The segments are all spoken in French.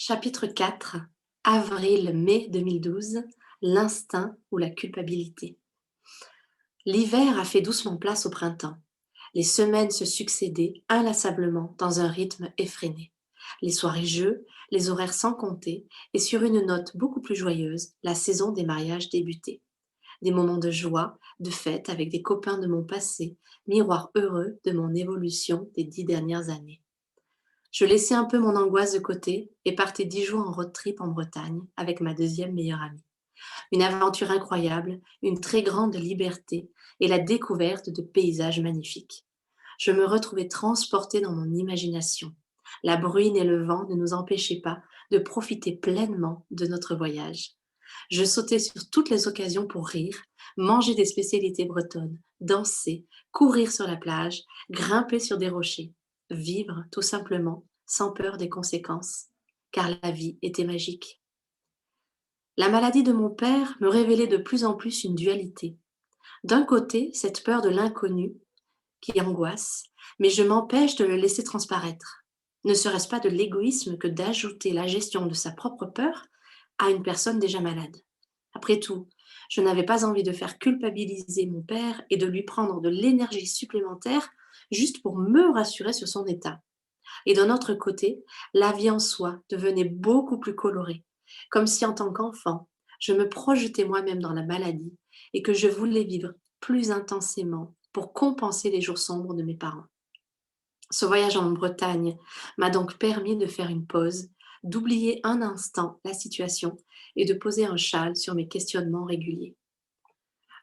Chapitre 4, avril-mai 2012, l'instinct ou la culpabilité. L'hiver a fait doucement place au printemps. Les semaines se succédaient inlassablement dans un rythme effréné. Les soirées jeux, les horaires sans compter, et sur une note beaucoup plus joyeuse, la saison des mariages débutait. Des moments de joie, de fête avec des copains de mon passé, miroir heureux de mon évolution des 10 dernières années. Je laissais un peu mon angoisse de côté et partais 10 jours en road trip en Bretagne avec ma deuxième meilleure amie. Une aventure incroyable, une très grande liberté et la découverte de paysages magnifiques. Je me retrouvais transportée dans mon imagination. La bruine et le vent ne nous empêchaient pas de profiter pleinement de notre voyage. Je sautais sur toutes les occasions pour rire, manger des spécialités bretonnes, danser, courir sur la plage, grimper sur des rochers, vivre tout simplement sans peur des conséquences, car la vie était magique. La maladie de mon père me révélait de plus en plus une dualité. D'un côté, cette peur de l'inconnu qui angoisse, mais je m'empêche de le laisser transparaître. Ne serait-ce pas de l'égoïsme que d'ajouter la gestion de sa propre peur à une personne déjà malade? Après tout, je n'avais pas envie de faire culpabiliser mon père et de lui prendre de l'énergie supplémentaire juste pour me rassurer sur son état. Et d'un autre côté, la vie en soi devenait beaucoup plus colorée, comme si en tant qu'enfant, je me projetais moi-même dans la maladie et que je voulais vivre plus intensément pour compenser les jours sombres de mes parents. Ce voyage en Bretagne m'a donc permis de faire une pause, d'oublier un instant la situation et de poser un châle sur mes questionnements réguliers.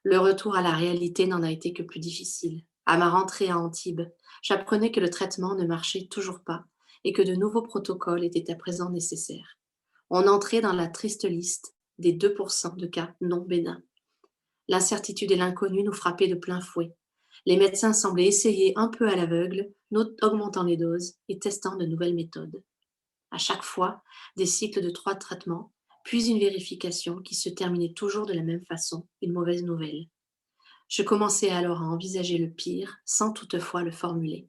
Le retour à la réalité n'en a été que plus difficile. À ma rentrée à Antibes, j'apprenais que le traitement ne marchait toujours pas et que de nouveaux protocoles étaient à présent nécessaires. On entrait dans la triste liste des 2% de cas non bénins. L'incertitude et l'inconnu nous frappaient de plein fouet. Les médecins semblaient essayer un peu à l'aveugle, augmentant les doses et testant de nouvelles méthodes. À chaque fois, des cycles de 3 traitements, puis une vérification qui se terminait toujours de la même façon, une mauvaise nouvelle. Je commençais alors à envisager le pire sans toutefois le formuler.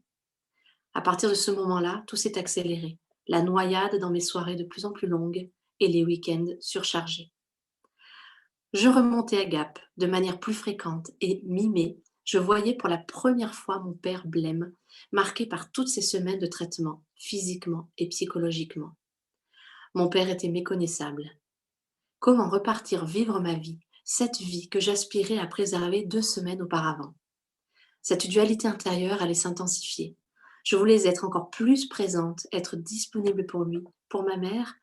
À partir de ce moment-là, tout s'est accéléré. La noyade dans mes soirées de plus en plus longues et les week-ends surchargés. Je remontais à Gap de manière plus fréquente et mi-mai, je voyais pour la première fois mon père blême, marqué par toutes ces semaines de traitement, physiquement et psychologiquement. Mon père était méconnaissable. Comment repartir vivre ma vie, cette vie que j'aspirais à préserver 2 semaines auparavant? Cette dualité intérieure allait s'intensifier. Je voulais être encore plus présente, être disponible pour lui, pour ma mère,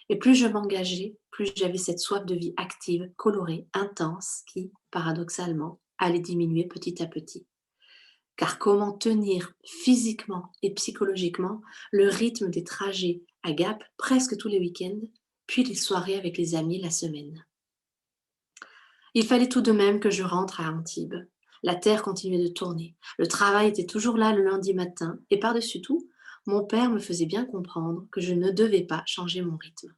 et plus je m'engageais, plus j'avais cette soif de vie active, colorée, intense, qui, paradoxalement, allait diminuer petit à petit. Car comment tenir physiquement et psychologiquement le rythme des trajets à Gap presque tous les week-ends, puis les soirées avec les amis la semaine? Il fallait tout de même que je rentre à Antibes. La terre continuait de tourner. Le travail était toujours là le lundi matin et par-dessus tout, mon père me faisait bien comprendre que je ne devais pas changer mon rythme.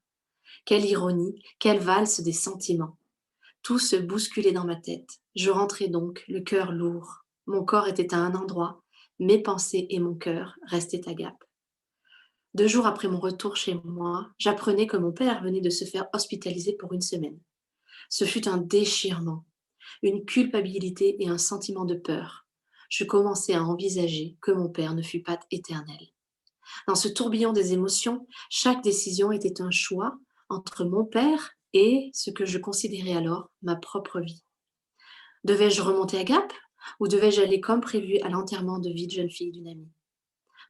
Quelle ironie, quelle valse des sentiments. Tout se bousculait dans ma tête. Je rentrais donc, le cœur lourd. Mon corps était à un endroit, mes pensées et mon cœur restaient à Gap. 2 jours après mon retour chez moi, j'apprenais que mon père venait de se faire hospitaliser pour une semaine. Ce fut un déchirement, une culpabilité et un sentiment de peur. Je commençais à envisager que mon père ne fût pas éternel. Dans ce tourbillon des émotions, chaque décision était un choix entre mon père et ce que je considérais alors ma propre vie. Devais-je remonter à Gap ou devais-je aller comme prévu à l'enterrement de vie de jeune fille d'une amie?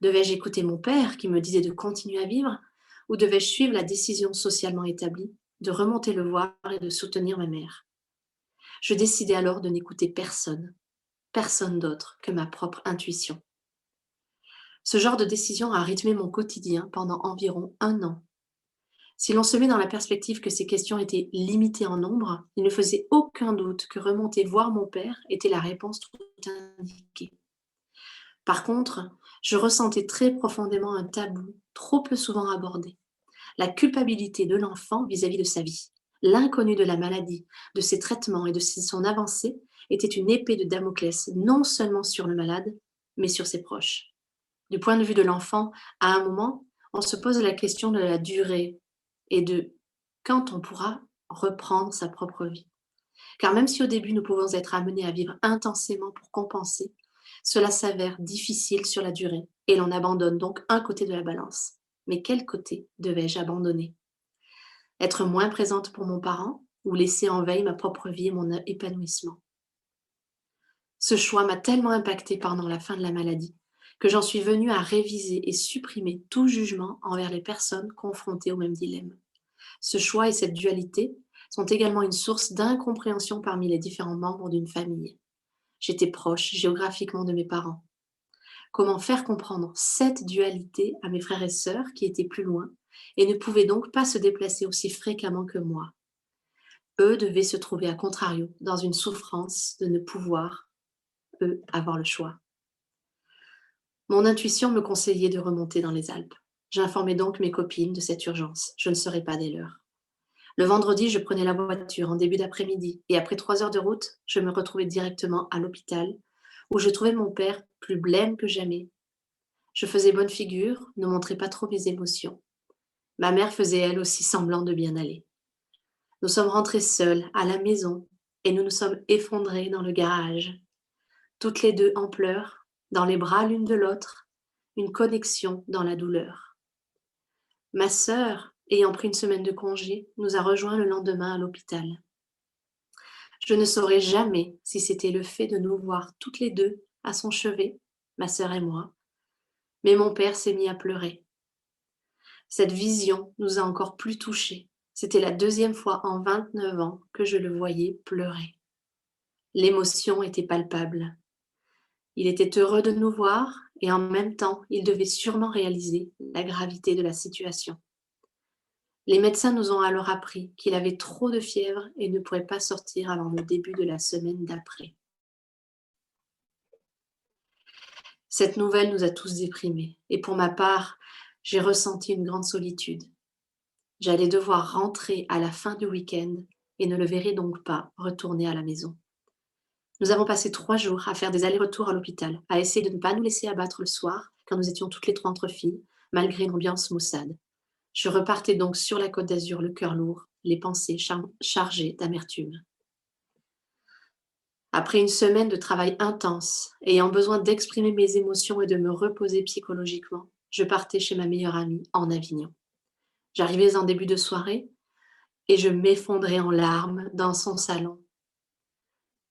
Devais-je écouter mon père qui me disait de continuer à vivre ou devais-je suivre la décision socialement établie de remonter le voir et de soutenir ma mère? Je décidai alors de n'écouter personne, personne d'autre que ma propre intuition. Ce genre de décision a rythmé mon quotidien pendant environ un an. Si l'on se met dans la perspective que ces questions étaient limitées en nombre, il ne faisait aucun doute que remonter voir mon père était la réponse tout indiquée. Par contre, je ressentais très profondément un tabou trop peu souvent abordé, la culpabilité de l'enfant vis-à-vis de sa vie. L'inconnu de la maladie, de ses traitements et de son avancée était une épée de Damoclès non seulement sur le malade, mais sur ses proches. Du point de vue de l'enfant, à un moment, on se pose la question de la durée. et de quand on pourra reprendre sa propre vie. Car même si au début nous pouvons être amenés à vivre intensément pour compenser, cela s'avère difficile sur la durée et l'on abandonne donc un côté de la balance. Mais quel côté devais-je abandonner? Être moins présente pour mon parent ou laisser en veille ma propre vie et mon épanouissement? Ce choix m'a tellement impactée pendant la fin de la maladie que j'en suis venue à réviser et supprimer tout jugement envers les personnes confrontées au même dilemme. Ce choix et cette dualité sont également une source d'incompréhension parmi les différents membres d'une famille. J'étais proche géographiquement de mes parents. Comment faire comprendre cette dualité à mes frères et sœurs qui étaient plus loin et ne pouvaient donc pas se déplacer aussi fréquemment que moi? Eux devaient se trouver à contrario dans une souffrance de ne pouvoir, eux, avoir le choix. Mon intuition me conseillait de remonter dans les Alpes. J'informais donc mes copines de cette urgence. Je ne serais pas des leurs. Le vendredi, je prenais la voiture en début d'après-midi et après 3 heures de route, je me retrouvais directement à l'hôpital où je trouvais mon père plus blême que jamais. Je faisais bonne figure, ne montrais pas trop mes émotions. Ma mère faisait elle aussi semblant de bien aller. Nous sommes rentrés seuls à la maison et nous nous sommes effondrés dans le garage, toutes les deux en pleurs, dans les bras l'une de l'autre, une connexion dans la douleur. Ma sœur, ayant pris une semaine de congé, nous a rejoints le lendemain à l'hôpital. Je ne saurais jamais si c'était le fait de nous voir toutes les deux à son chevet, ma sœur et moi, mais mon père s'est mis à pleurer. Cette vision nous a encore plus touchés. C'était la deuxième fois en 29 ans que je le voyais pleurer. L'émotion était palpable. Il était heureux de nous voir et en même temps, il devait sûrement réaliser la gravité de la situation. Les médecins nous ont alors appris qu'il avait trop de fièvre et ne pourrait pas sortir avant le début de la semaine d'après. Cette nouvelle nous a tous déprimés et pour ma part, j'ai ressenti une grande solitude. J'allais devoir rentrer à la fin du week-end et ne le verrai donc pas retourner à la maison. Nous avons passé 3 jours à faire des allers-retours à l'hôpital, à essayer de ne pas nous laisser abattre le soir, quand nous étions toutes les trois entre filles, malgré une ambiance maussade. Je repartais donc sur la Côte d'Azur, le cœur lourd, les pensées chargées d'amertume. Après une semaine de travail intense, ayant besoin d'exprimer mes émotions et de me reposer psychologiquement, je partais chez ma meilleure amie en Avignon. J'arrivais en début de soirée et je m'effondrais en larmes dans son salon.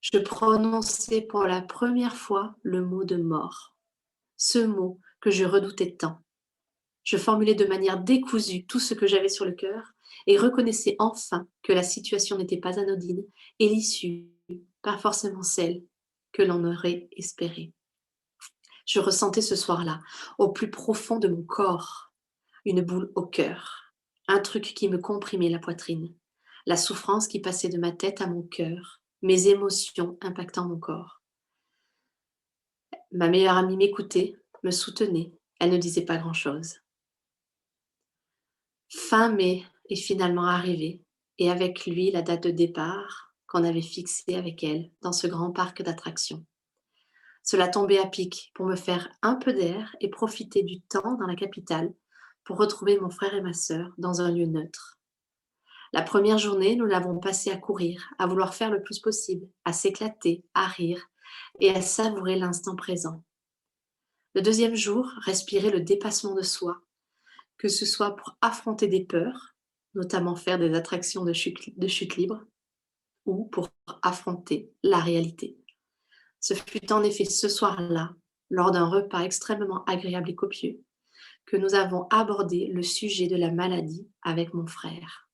Je prononçais pour la première fois le mot de mort, ce mot que je redoutais tant. Je formulais de manière décousue tout ce que j'avais sur le cœur et reconnaissais enfin que la situation n'était pas anodine et l'issue pas forcément celle que l'on aurait espérée. Je ressentais ce soir-là, au plus profond de mon corps, une boule au cœur, un truc qui me comprimait la poitrine, la souffrance qui passait de ma tête à mon cœur, mes émotions impactant mon corps. Ma meilleure amie m'écoutait, me soutenait, elle ne disait pas grand-chose. Fin mai est finalement arrivé et avec lui la date de départ qu'on avait fixée avec elle dans ce grand parc d'attractions. Cela tombait à pic pour me faire un peu d'air et profiter du temps dans la capitale pour retrouver mon frère et ma sœur dans un lieu neutre. La première journée, nous l'avons passée à courir, à vouloir faire le plus possible, à s'éclater, à rire et à savourer l'instant présent. Le deuxième jour, respirer le dépassement de soi, que ce soit pour affronter des peurs, notamment faire des attractions de chute libre, ou pour affronter la réalité. Ce fut en effet ce soir-là, lors d'un repas extrêmement agréable et copieux, que nous avons abordé le sujet de la maladie avec mon frère.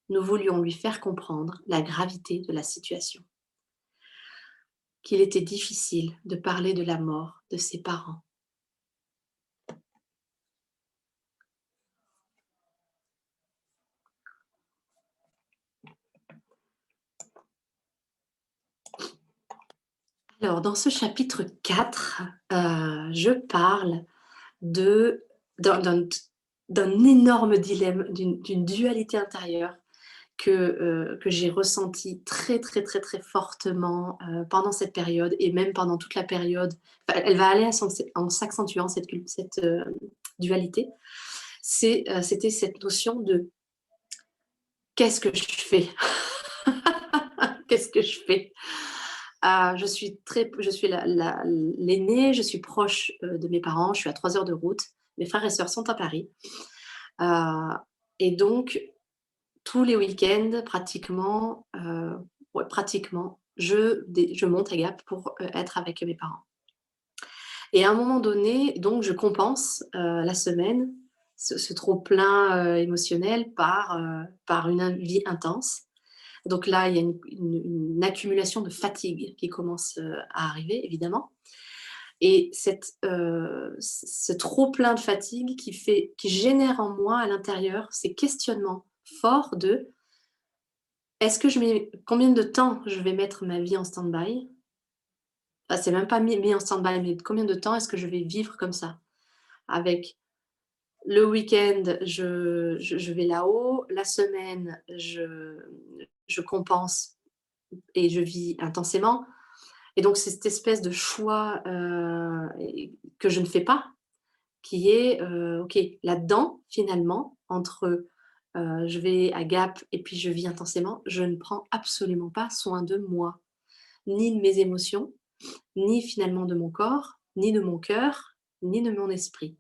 Nous voulions lui faire comprendre la gravité de la situation, qu'il était difficile de parler de la mort de ses parents. Alors, dans ce chapitre 4, je parle de d'un d'un d'un énorme dilemme, d'une dualité intérieure que j'ai ressentie très, très, très, très fortement, pendant cette période et même pendant toute la période. Enfin, elle va aller en s'accentuant cette dualité. C'était cette notion de Qu'est-ce que je fais? Qu'est-ce que je fais? Je suis l'aînée, je suis proche, de mes parents, je suis à 3 heures de route. Mes frères et sœurs sont à Paris, heu et donc tous les week-ends pratiquement, ouais, pratiquement, je monte à Gap pour, être avec mes parents. Et à un moment donné, donc je compense, la semaine, ce trop plein, émotionnel par une vie intense. Donc là, il y a une accumulation de fatigue qui commence, à arriver évidemment et ce trop plein de fatigue qui génère en moi à l'intérieur ces questionnements forts de: «Est-ce que je mets combien de temps je vais mettre ma vie en stand-by?» C'est même pas mis en stand-by, mais combien de temps est-ce que je vais vivre comme ça? Avec le week-end, je vais là-haut, la semaine, je compense et je vis intensément et donc c'est cette espèce de choix, et que je ne fais pas, qui est, OK, là-dedans, finalement, entre, je vais à Gap et puis je vis intensément, je ne prends absolument pas soin de moi, ni de mes émotions, ni finalement de mon corps, ni de mon cœur, ni de mon esprit.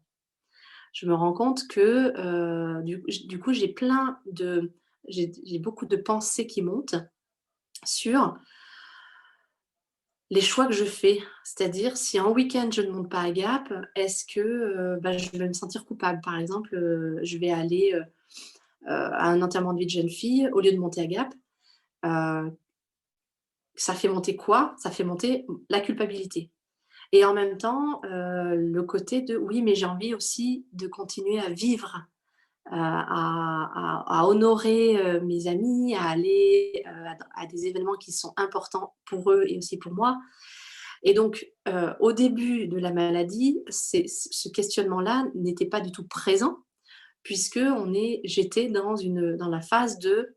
Je me rends compte que, du coup, j'ai beaucoup de pensées qui montent sur les choix que je fais. C'est-à-dire, si en week-end je ne monte pas à Gap, est-ce que, je vais me sentir coupable? Par exemple, je vais aller, à un enterrement de vie de jeune fille, au lieu de monter à Gap, heu, ça fait monter quoi? Ça fait monter la culpabilité et en même temps, le côté de: «Oui, mais j'ai envie aussi de continuer à vivre». À honorer, mes amis, à aller, à des événements qui sont importants pour eux et aussi pour moi et donc au début de la maladie, ce questionnement-là n'était pas du tout présent puisque j'étais dans la phase de: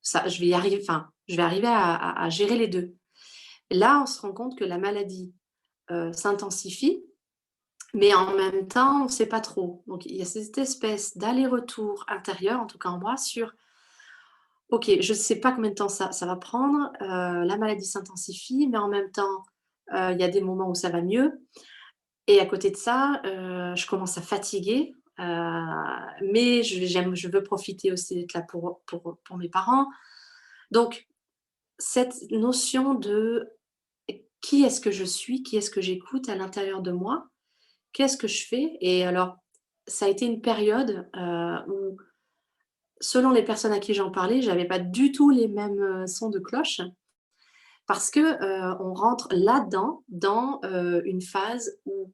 «Ça, je vais y arriver, enfin, je vais arriver à gérer les 2». Là, on se rend compte que la maladie, s'intensifie, mais en même temps, on ne sait pas trop. Donc il y a cette espèce d'aller-retour intérieur, en tout cas en moi, sur: «OK, je ne sais pas combien de temps ça va prendre, la maladie s'intensifie, mais en même temps, il y a des moments où ça va mieux et à côté de ça, je commence à fatiguer, mais je veux profiter aussi d'être là pour mes parents». Donc cette notion de qui est-ce que je suis? Qui est-ce que j'écoute à l'intérieur de moi? Qu'est-ce que je fais? Et alors, ça a été une période, où selon les personnes à qui j'en parlais, j'avais pas du tout les mêmes, sons de cloche parce que, on rentre là-dedans, dans, une phase où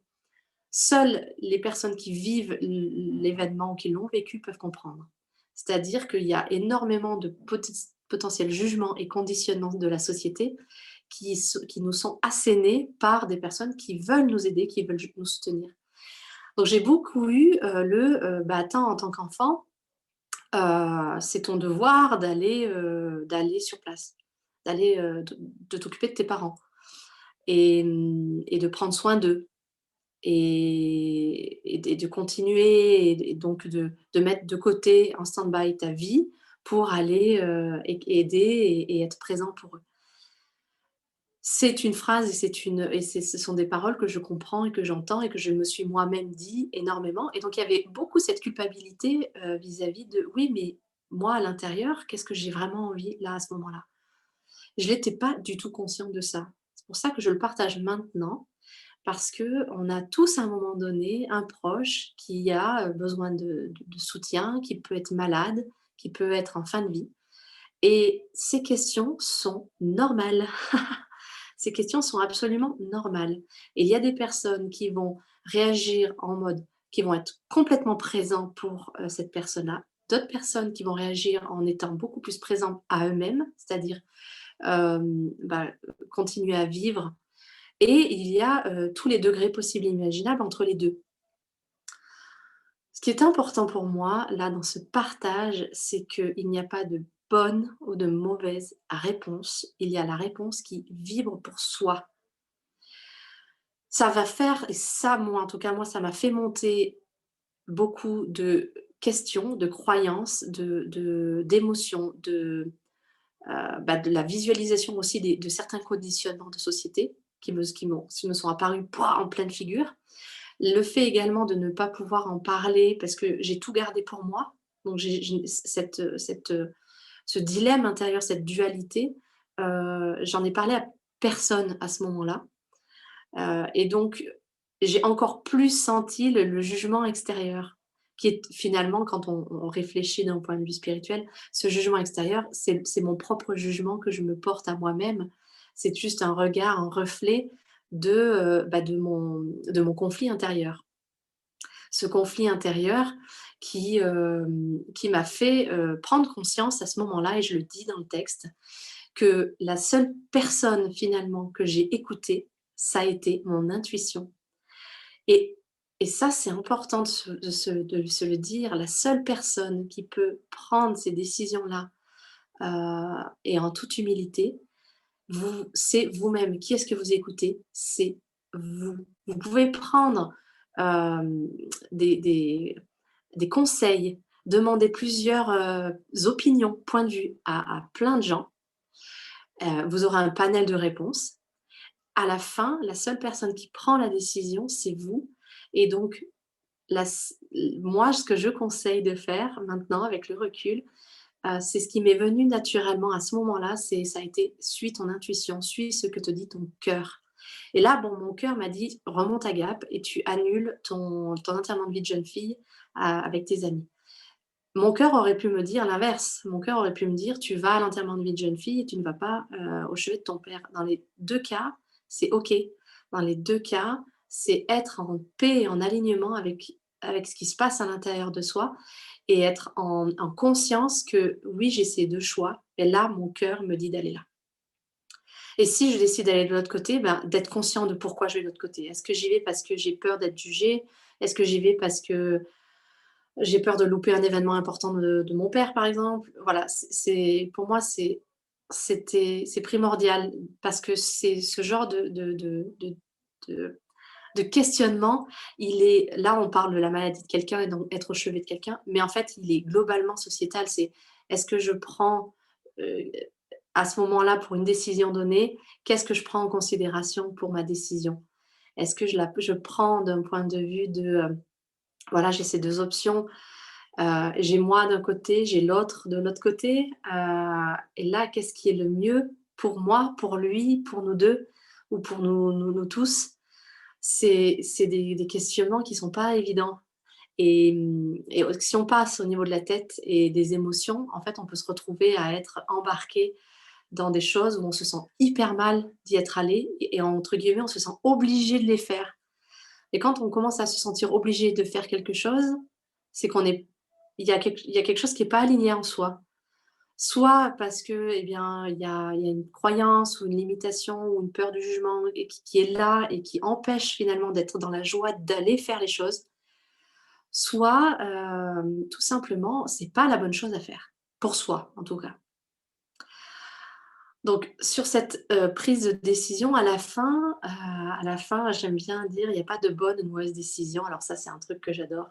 seules les personnes qui vivent l'événement ou qui l'ont vécu peuvent comprendre. C'est-à-dire qu'il y a énormément de potentiels jugements et conditionnements de la société qui nous sont assénés par des personnes qui veulent nous aider, qui veulent nous soutenir. Donc j'ai beaucoup eu, «Attends, en tant qu'enfant, c'est ton devoir d'aller sur place, de t'occuper de tes parents et de prendre soin d'eux et de continuer et donc de mettre de côté en stand-by ta vie pour aller, aider et être présent pour eux». C'est une phrase ce sont des paroles que je comprends et que j'entends et que je me suis moi-même dit énormément et donc il y avait beaucoup cette culpabilité, vis-à-vis de: «Oui, mais moi à l'intérieur, qu'est-ce que j'ai vraiment envie là, à ce moment-là?» Je n'étais pas du tout consciente de ça. C'est pour ça que je le partage maintenant, parce qu'on a tous à un moment donné un proche qui a, besoin de soutien, qui peut être malade, qui peut être en fin de vie et ces questions sont normales. Ces questions sont absolument normales et il y a des personnes qui vont réagir en mode qui vont être complètement présents pour, cette personne-là. D'autres personnes qui vont réagir en étant beaucoup plus présents à eux-mêmes, c'est-à-dire, continuer à vivre et il y a, tous les degrés possibles et imaginables entre les 2. Ce qui est important pour moi, là, dans ce partage, c'est qu'il n'y a pas de bonne ou de mauvaise réponse. Il y a la réponse qui vibre pour soi. Ça va faire et ça, moi, en tout cas, moi, ça m'a fait monter beaucoup de questions, de croyances, d'émotions, de la visualisation aussi de certains conditionnements de société qui me sont apparus pouah, en pleine figure. Le fait également de ne pas pouvoir en parler parce que j'ai tout gardé pour moi. Donc j'ai ce dilemme intérieur, cette dualité, j'en ai parlé à personne à ce moment-là. Et donc j'ai encore plus senti le jugement extérieur qui est finalement quand on réfléchit d'un point de vue spirituel, ce jugement extérieur, c'est mon propre jugement que je me porte à moi-même. C'est juste un regard, un reflet de mon conflit intérieur. Ce conflit intérieur qui m'a fait, prendre conscience à ce moment-là et je le dis dans le texte, que la seule personne finalement que j'ai écoutée, ça a été mon intuition et ça c'est important de se le dire, la seule personne qui peut prendre ces décisions-là, et en toute humilité, c'est vous-même. Qui est-ce que vous écoutez? C'est vous. Vous pouvez prendre, hem, des conseils, demander plusieurs, opinions, points de vue à plein de gens. Vous aurez un panel de réponses. À la fin, la seule personne qui prend la décision, c'est vous et donc la s moi, ce que je conseille de faire maintenant avec le recul, c'est ce qui m'est venu naturellement à ce moment-là, ça a été: «Suis ton intuition, suis ce que te dit ton cœur» et là, bon, mon cœur m'a dit: «Remonte à Gap et tu annules ton enterrement de vie de jeune fille, avec tes amis». Mon cœur aurait pu me dire l'inverse. Mon cœur aurait pu me dire: «Tu vas à l'enterrement de vie de jeune fille et tu ne vas pas, au chevet de ton père». Dans les 2 cas, c'est OK. Dans les 2 cas, c'est être en paix et en alignement avec ce qui se passe à l'intérieur de soi et être en conscience que oui, j'ai ces 2 choix et là, mon cœur me dit d'aller là. Et si je décide d'aller de l'autre côté, ben, d'être conscient de pourquoi je vais de l'autre côté. Est-ce que j'y vais parce que j'ai peur d'être jugée? Est-ce que j'y vais parce que j'ai peur de louper un événement important de mon père, par exemple. Voilà, pour moi, c'est primordial parce que c'est ce genre de de questionnement, il est là, on parle de la maladie de quelqu'un et donc être au chevet de quelqu'un, mais en fait, il est globalement sociétal. C'est est-ce que je prends, heu, à ce moment-là, pour une décision donnée, qu'est-ce que je prends en considération pour ma décision? Est-ce que je prends d'un point de vue voilà, j'ai ces 2 options. J'ai moi d'un côté, j'ai l'autre de l'autre côté, et là, qu'est-ce qui est le mieux pour moi, pour lui, pour nous 2 ou pour nous tous? C'est des questionnements qui sont pas évidents et si on passe au niveau de la tête et des émotions, en fait, on peut se retrouver à être embarqué dans des choses où on se sent hyper mal d'y être allé et entre guillemets, on se sent obligé de les faire et quand on commence à se sentir obligé de faire quelque chose, c'est qu'on est il y a quelque chose qui est pas aligné en soi. Soit parce que, eh bien, il y a une croyance ou une limitation ou une peur du jugement et qui est là et qui empêche finalement d'être dans la joie d'aller faire les choses. Soit, tout simplement, c'est pas la bonne chose à faire. Pour soi, en tout cas. Donc sur cette, prise de décision à la fin, j'aime bien dire: «Il y a pas de bonne ou de mauvaise décision». Alors ça, c'est un truc que j'adore.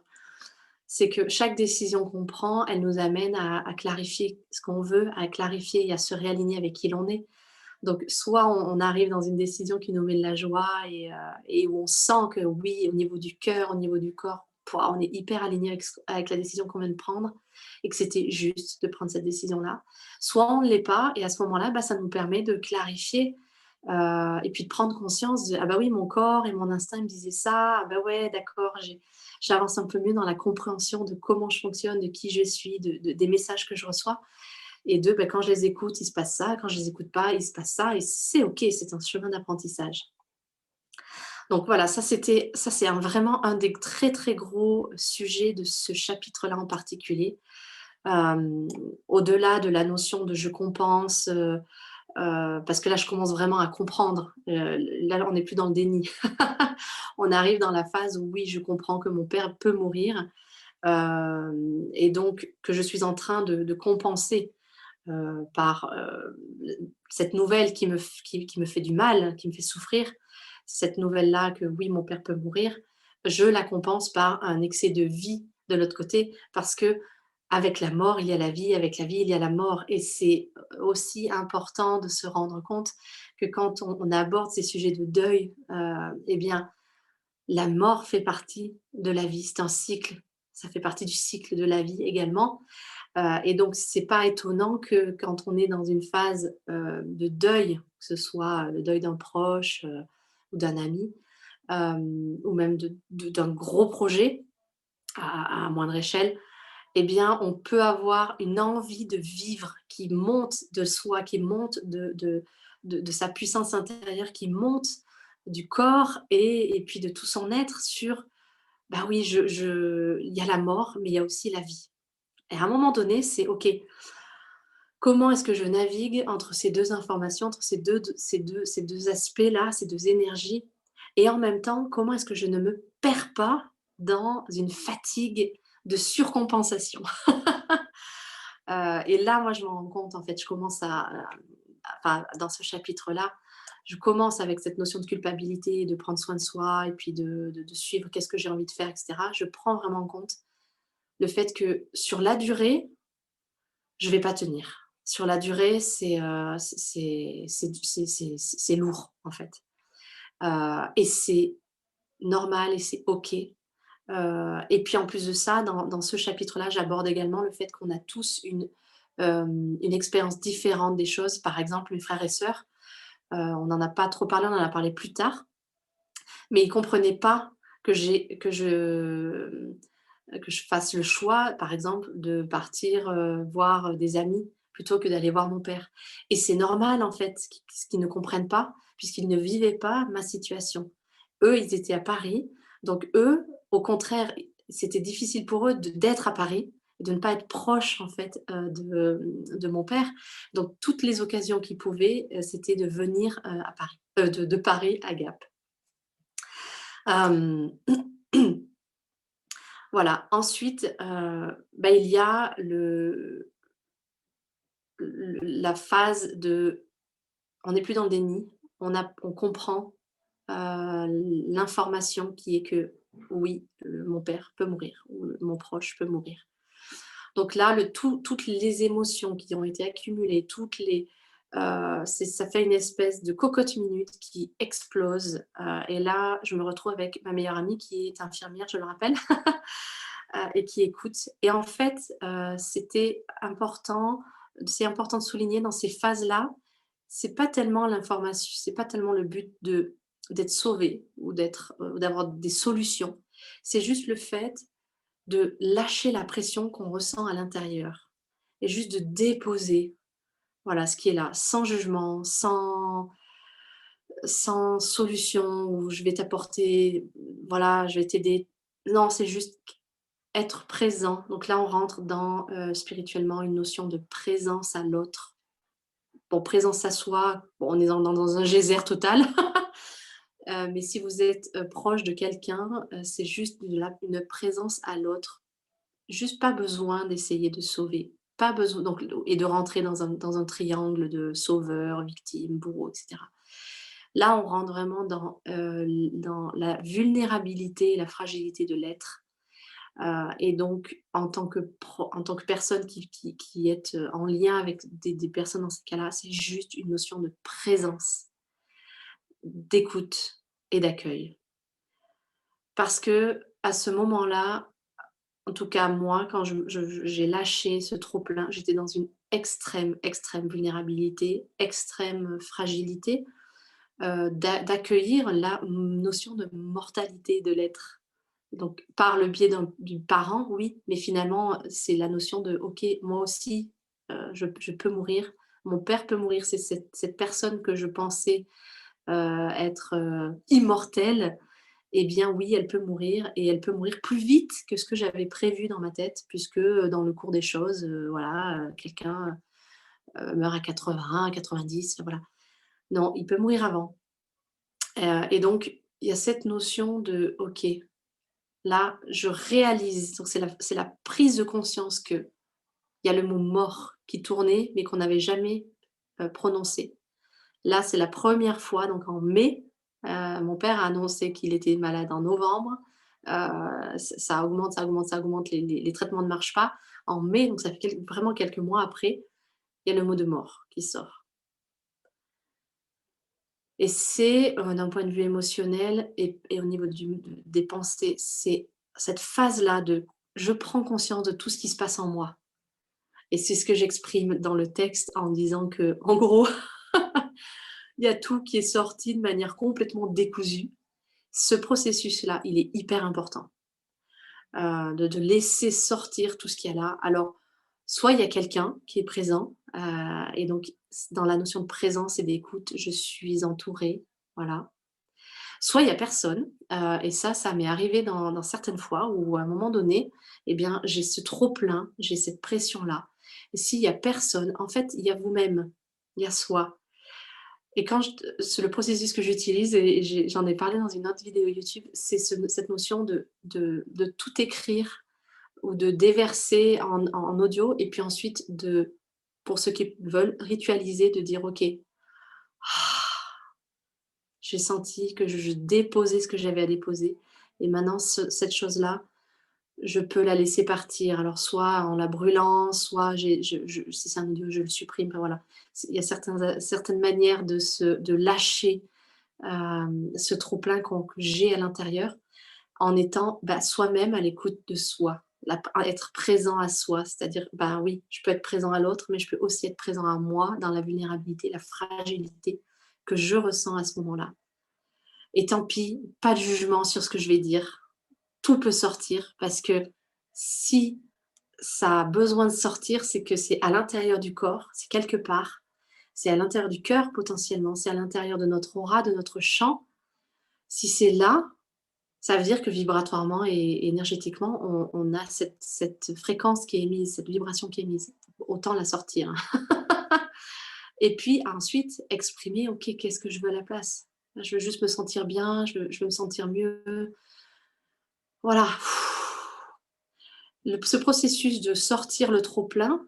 C'est que chaque décision qu'on prend, elle nous amène à clarifier ce qu'on veut, à clarifier et à se réaligner avec qui l'on est. Donc soit on arrive dans une décision qui nous met de la joie et où on sent que oui, au niveau du cœur, au niveau du corps, pouah, on est hyper aligné avec la décision qu'on vient de prendre et que c'était juste de prendre cette décision-là. Soit on ne l'est pas et à ce moment-là, bah, ça nous permet de clarifier, et puis de prendre conscience de: «Ah bah oui, mon corps et mon instinct me disaient ça. Ah bah ouais, d'accord, j'avance un peu mieux dans la compréhension de comment je fonctionne, de qui je suis, des messages que je reçois et bah, quand je les écoute, il se passe ça, quand je les écoute pas, il se passe ça et c'est OK, c'est un chemin d'apprentissage. Donc voilà, ça c'est vraiment un des très, très gros sujets de ce chapitre-là en particulier. Hem, Au-delà de la notion de «je compense», parce que là, je commence vraiment à comprendre. Là, on n'est plus dans le déni. On arrive dans la phase où oui, je comprends que mon père peut mourir, et donc que je suis en train de compenser, par, cette nouvelle qui me fait du mal, qui me fait souffrir. Cette nouvelle-là que oui, mon père peut mourir, je la compense par un excès de vie, de l'autre côté, parce qu'avec la mort, il y a la vie, avec la vie, il y a la mort et c'est, aussi important de se rendre compte que quand on aborde ces sujets de deuil, et bien, la mort fait partie de la vie. C'est un cycle, ça fait partie du cycle de la vie également, et donc c'est pas étonnant que quand on est dans une phase, de deuil, que ce soit le deuil d'un proche, ou d'un ami, ou même d'un gros projet à moindre échelle, eh bien, on peut avoir une envie de vivre qui monte de soi, qui monte de sa puissance intérieure, qui monte du corps et puis de tout son être sur, bah oui, il y a la mort, mais il y a aussi la vie. Et à un moment donné, c'est OK, comment est-ce que je navigue entre ces 2 informations, entre ces deux aspects-là, ces 2 énergies? Et en même temps, comment est-ce que je ne me perds pas dans une fatigue de surcompensation? Et là, moi, je me rends compte, en fait, je commence enfin, dans ce chapitre-là, je commence avec cette notion de culpabilité, de prendre soin de soi et puis de suivre qu'est-ce que j'ai envie de faire, et cetera. Je prends vraiment en compte le fait que sur la durée, je vais pas tenir. Sur la durée, c'est lourd, en fait, et c'est normal et c'est OK. Et puis en plus de ça, dans ce chapitre-là, j'aborde également le fait qu'on a tous une expérience différente des choses. Par exemple, mes frères et sœurs, on n'en a pas trop parlé, on en a parlé plus tard, mais ils comprenaient pas que je fasse le choix, par exemple, de partir, voir des amis plutôt que d'aller voir mon père. Et c'est normal en fait, qu'ils ne comprennent pas, puisqu'ils ne vivaient pas ma situation. Eux, ils étaient à Paris, donc eux, au contraire, c'était difficile pour eux d'être à Paris et de ne pas être proches en fait, de mon père. Donc toutes les occasions qu'ils pouvaient, c'était de venir, à Paris, de Paris à Gap. Hem Voilà, ensuite, bah, il y a la phase de on n'est plus dans le déni, on comprend, l'information qui est que oui, mon père peut mourir ou mon proche peut mourir. Donc là, toutes les émotions qui ont été accumulées, ça fait une espèce de cocotte minute qui explose, et là, je me retrouve avec ma meilleure amie qui est infirmière, je le rappelle, et qui écoute. Et en fait, c'est important de souligner dans ces phases-là, c'est pas tellement l'information, c'est pas tellement le but d'être sauvé ou d'avoir des solutions. C'est juste le fait de lâcher la pression qu'on ressent à l'intérieur et juste de déposer, voilà, ce qui est là, sans jugement, sans solution où je vais t'apporter, voilà, je vais t'aider. Non, c'est juste être présent. Donc là, on rentre dans, spirituellement, une notion de présence à l'autre. Bon, présence à soi, bon, on est dans un geyser total. Mais si vous êtes, proche de quelqu'un, c'est juste une présence à l'autre. Juste pas besoin d'essayer de sauver. Pas besoin donc et de rentrer dans un triangle de sauveur, victime, bourreau, et cetera. Là, on rentre vraiment dans la vulnérabilité et la fragilité de l'être, et donc en tant que personne qui est, en lien avec des personnes dans ces cas-là, c'est juste une notion de présence, d'écoute et d'accueil. Parce que à ce moment-là, en tout cas, moi, quand j'ai lâché ce trop-plein, j'étais dans une extrême, extrême vulnérabilité, extrême fragilité, d'accueillir la notion de mortalité de l'être. Donc par le biais du parent, oui, mais finalement, c'est la notion de: «OK, moi aussi, je peux mourir, mon père peut mourir». C'est cette personne que je pensais, être, immortelle, eh bien oui, elle peut mourir et elle peut mourir plus vite que ce que j'avais prévu dans ma tête puisque, dans le cours des choses, voilà, quelqu'un, meurt à 80, à 90, voilà. Non, il peut mourir avant, et donc il y a cette notion de: «OK, là, je réalise», donc c'est la prise de conscience qu'il y a le mot «mort» qui tournait mais qu'on n'avait jamais, prononcé. Là, c'est la première fois, donc en mai, mon père a annoncé qu'il était malade en novembre. Ça augmente, ça augmente, ça augmente, les traitements ne marchent pas. En mai, donc ça fait vraiment quelques mois après, il y a le mot de mort qui sort. Et c'est, d'un point de vue émotionnel et au niveau des pensées, c'est cette phase-là de je prends conscience de tout ce qui se passe en moi. Et c'est ce que j'exprime dans le texte en disant que, en gros, il y a tout qui est sorti de manière complètement décousue. Ce processus-là, il est hyper important, de laisser sortir tout ce qu'il y a là. Alors, soit il y a quelqu'un qui est présent, et donc dans la notion de présence et d'écoute, je suis entourée, voilà. Soit il y a personne, et ça m'est arrivé dans certaines fois où à un moment donné, eh bien, j'ai ce trop plein, j'ai cette pression-là et s'il y a personne, en fait, il y a vous-même, il y a soi et quand c'est le processus que j'utilise et j'en ai parlé dans une autre vidéo YouTube, c'est cette notion de tout écrire ou de déverser en audio et puis ensuite pour ceux qui veulent, ritualiser, de dire: «OK, j'ai senti que je déposais ce que j'avais à déposer et maintenant cette chose-là, je peux la laisser partir. Alors soit en la brûlant, soit si c'est un audio, je le supprime, enfin voilà. Il y a certaines manières de lâcher, ce trop plein que j'ai à l'intérieur en étant, bah, soi-même à l'écoute de soi. Être présent à soi, c'est-à-dire, bah, oui, je peux être présent à l'autre, mais je peux aussi être présent à moi dans la vulnérabilité, la fragilité que je ressens à ce moment-là. Et tant pis, pas de jugement sur ce que je vais dire. Tout peut sortir parce que si ça a besoin de sortir, c'est que c'est à l'intérieur du corps, c'est quelque part, c'est à l'intérieur du cœur potentiellement, c'est à l'intérieur de notre aura, de notre champ. Si c'est là, ça veut dire que vibratoirement et énergétiquement, on a cette fréquence qui est émise, cette vibration qui est émise. Autant la sortir, hein. Et puis ensuite, exprimer: «OK, qu'est-ce que je veux à la place? Je veux juste me sentir bien, je veux me sentir mieux». Voilà. Ce processus de sortir le trop plein,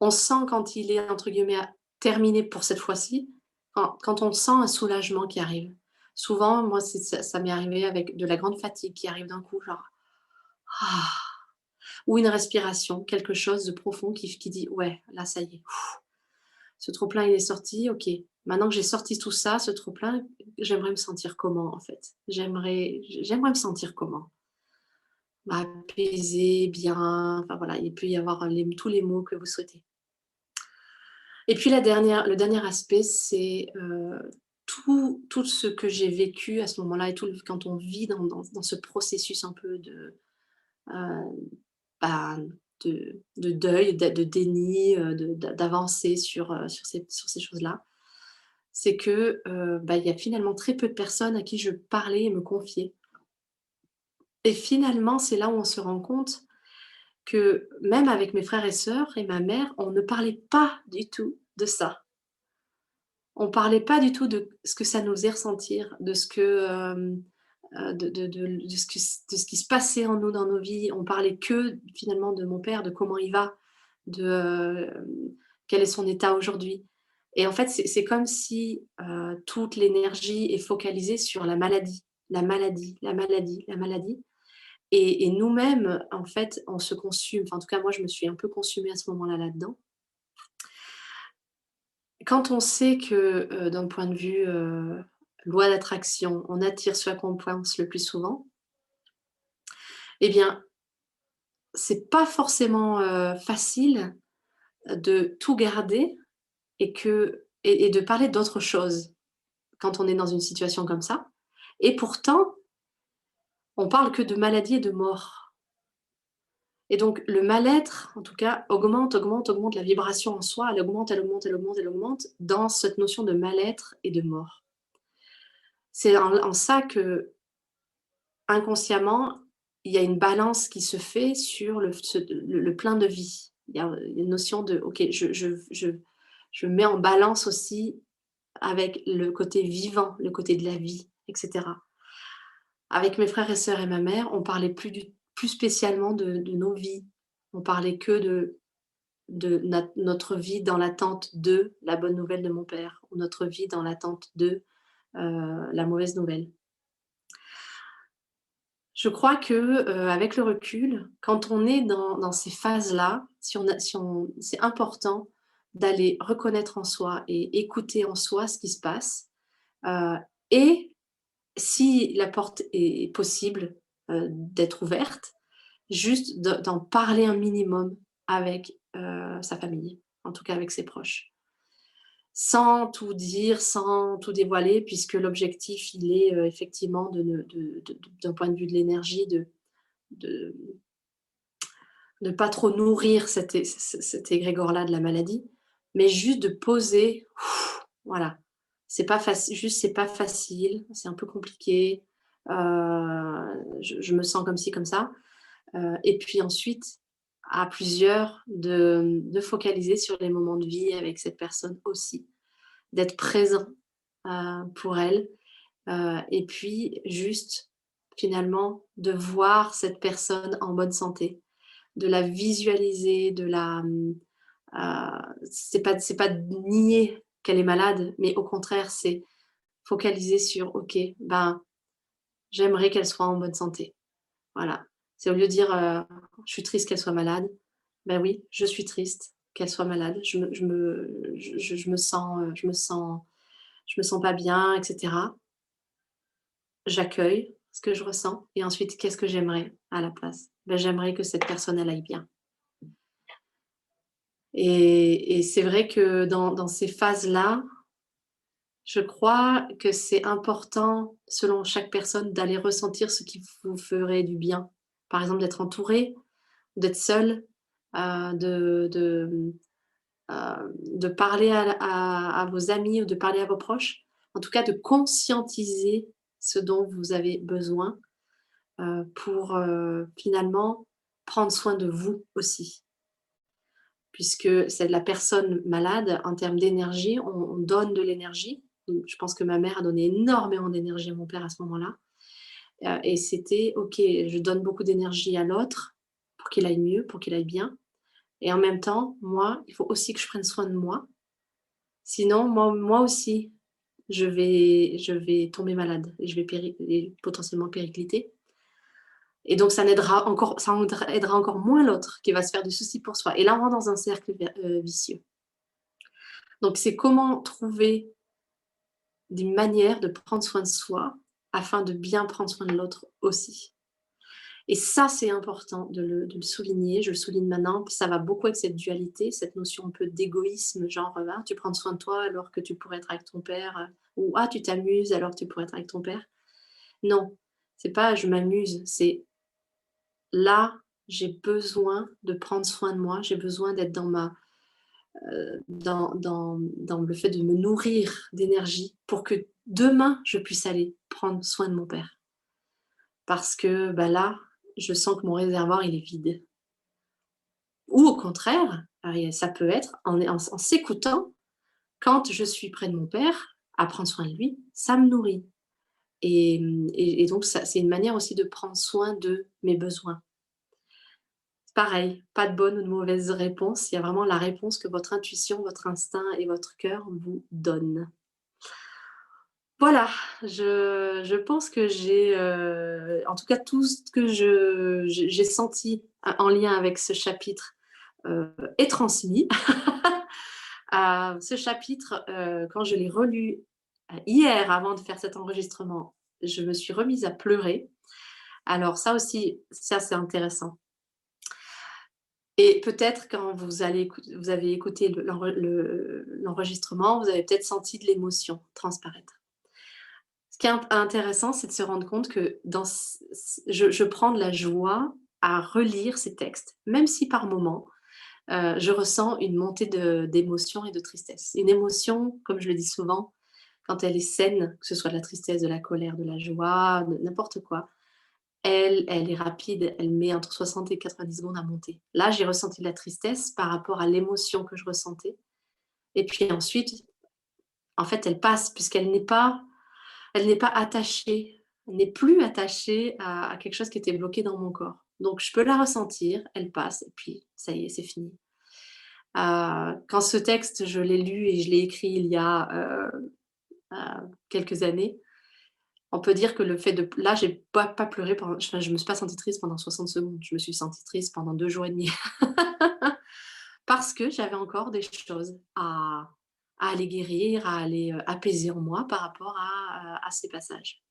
on sent quand il est entre guillemets «terminé» pour cette fois-ci, quand on sent un soulagement qui arrive. Souvent, moi, ça m'est arrivé avec de la grande fatigue qui arrive d'un coup, genre: «Ah!» ou une respiration, quelque chose de profond qui dit: «Ouais, là, ça y est, ce trop plein, il est sorti, OK. Maintenant que j'ai sorti tout ça, ce trop plein, j'aimerais me sentir comment, en fait? J'aimerais me sentir comment?» Bah, apaisé, bien, enfin voilà, il peut y avoir tous les mots que vous souhaitez. Et puis le dernier aspect, c'est, tout ce que j'ai vécu à ce moment-là et quand on vit dans ce processus un peu heu, bah, de deuil, de déni, d'avancer sur ces choses-là. C'est que, bah, il y a finalement très peu de personnes à qui je parlais et me confiais. Et finalement, c'est là où on se rend compte que même avec mes frères et sœurs et ma mère, on ne parlait pas du tout de ça. On parlait pas du tout de ce que ça nous faisait ressentir, de ce que, de ce qui se passait en nous dans nos vies. On parlait que finalement de mon père, de comment il va, quel est son état aujourd'hui. Et en fait, c'est comme si, toute l'énergie est focalisée sur la maladie, la maladie, la maladie, la maladie. Et nous-mêmes, en fait, on se consume. Enfin, en tout cas, moi, je me suis un peu consumée à ce moment-là, là-dedans. Quand on sait que, d'un point de vue, loi d'attraction, on attire ce à quoi on pense le plus souvent, eh bien, c'est pas forcément, facile de tout garder et de parler d'autre chose quand on est dans une situation comme ça. Et pourtant, on parle que de maladie et de mort. Et donc le mal-être, en tout cas, augmente, augmente, augmente la vibration en soi, elle augmente, elle augmente, elle augmente, elle augmente dans cette notion de mal-être et de mort. C'est en ça que inconsciemment, il y a une balance qui se fait sur le plein de vie. Il y a une notion de: «OK, je mets en balance aussi avec le côté vivant, le côté de la vie» et cetera. Avec mes frères et sœurs et ma mère, on parlait plus spécialement de nos vies. On parlait que de notre vie dans l'attente de la bonne nouvelle de mon père ou notre vie dans l'attente de, la mauvaise nouvelle. Je crois que, avec le recul, quand on est dans ces phases-là, si on c'est important d'aller reconnaître en soi et écouter en soi ce qui se passe, heu et si la porte est possible, d'être ouverte, juste d'en parler un minimum avec, sa famille, en tout cas avec ses proches. Sans tout dire, sans tout dévoiler puisque l'objectif il est, effectivement de ne de d'un point de vue de l'énergie de ne pas trop nourrir cet égrégore-là de la maladie, mais juste de poser, voilà. C'est pas faci juste c'est pas facile, c'est un peu compliqué, je me sens comme ci, comme ça, et puis ensuite, à plusieurs, de focaliser sur les moments de vie avec cette personne aussi, d'être présent, pour elle, et puis juste, finalement, de voir cette personne en bonne santé, de la visualiser, c'est pas de nier qu'elle est malade, mais au contraire, c'est focaliser sur: «OK, ben, j'aimerais qu'elle soit en bonne santé». Voilà. C'est au lieu de dire, «Je suis triste qu'elle soit malade», ben oui, je suis triste qu'elle soit malade. Je me sens pas bien et cetera. J'accueille ce que je ressens et ensuite qu'est-ce que j'aimerais à la place? Ben, j'aimerais que cette personne, elle aille bien. Et c'est vrai que dans ces phases-là, je crois que c'est important, selon chaque personne, d'aller ressentir ce qui vous ferait du bien. Par exemple, d'être entouré, d'être seul, de parler à vos amis ou de parler à vos proches. En tout cas, de conscientiser ce dont vous avez besoin, pour, finalement prendre soin de vous aussi. Puisque c'est de la personne malade, en termes d'énergie, on donne de l'énergie. Je pense que ma mère a donné énormément d'énergie à mon père à ce moment-là, et c'était: «OK, je donne beaucoup d'énergie à l'autre pour qu'il aille mieux, pour qu'il aille bien et en même temps, moi, il faut aussi que je prenne soin de moi. Sinon, moi aussi, je vais tomber malade et je vais potentiellement péricliter et donc ça aidera encore moins l'autre qui va se faire du souci pour soi et là, on rentre dans un cercle vicieux. Donc c'est comment trouver des manières de prendre soin de soi, afin de bien prendre soin de l'autre aussi. Et ça, c'est important de le souligner. Je le souligne maintenant, ça va beaucoup avec cette dualité, cette notion un peu d'égoïsme, genre, «Ah, tu prends soin de toi alors que tu pourrais être avec ton père», ou «Ah, tu t'amuses alors que tu pourrais être avec ton père». Non, c'est pas je m'amuse, c'est là, j'ai besoin de prendre soin de moi, j'ai besoin d'être dans le fait de me nourrir d'énergie pour que demain, je puisse aller prendre soin de mon père. Parce que, bah, là, je sens que mon réservoir, il est vide. Ou au contraire, ça peut être en s'écoutant, quand je suis près de mon père, à prendre soin de lui, ça me nourrit et donc ça c'est une manière aussi de prendre soin de mes besoins. Pareil, pas de bonne ou de mauvaise réponse, il y a vraiment la réponse que votre intuition, votre instinct et votre cœur vous donnent. Voilà, je pense que j'ai, en tout cas tout ce que j'ai senti en lien avec ce chapitre, est transmis. Ce chapitre, quand je l'ai relu, hier avant de faire cet enregistrement, je me suis remise à pleurer. Alors ça aussi, ça c'est intéressant et peut-être quand vous avez écouté l'enregistrement, vous avez peut-être senti de l'émotion transparaître. Ce qui est intéressant, c'est de se rendre compte que dans je prends de la joie à relire ces textes, même si par moments, je ressens une montée d'émotion et de tristesse. Une émotion, comme je le dis souvent, quand elle est saine, que ce soit de la tristesse, de la colère, de la joie, n'importe quoi, elle est rapide, elle met entre 60 et 90 secondes à monter. Là, j'ai ressenti de la tristesse par rapport à l'émotion que je ressentais et puis ensuite, en fait, elle passe puisqu'elle n'est pas attachée, elle n'est plus attachée à quelque chose qui était bloqué dans mon corps. Donc je peux la ressentir, elle passe et puis ça y est, c'est fini. Quand ce texte, je l'ai lu et je l'ai écrit il y a, quelques années, On peut dire que le fait de là, j'ai pas pleuré pendant enfin, je me suis pas sentie triste pendant 60 secondes. Je me suis sentie triste pendant 2 jours et demi parce que j'avais encore des choses à aller guérir, à aller, apaiser en moi par rapport à ces passages.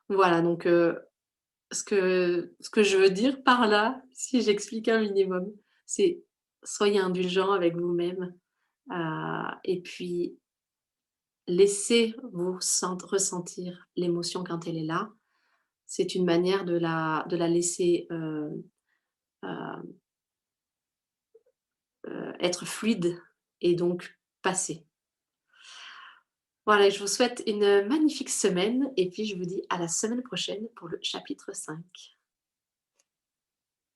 Voilà donc ce que je veux dire par là, si j'explique un minimum, c'est soyez indulgents avec vous-même, et puis laissez-vous ressentir l'émotion quand elle est là. C'est une manière de la laisser, heu être fluide et donc passer. Voilà, je vous souhaite une magnifique semaine et puis je vous dis à la semaine prochaine pour le chapitre 5.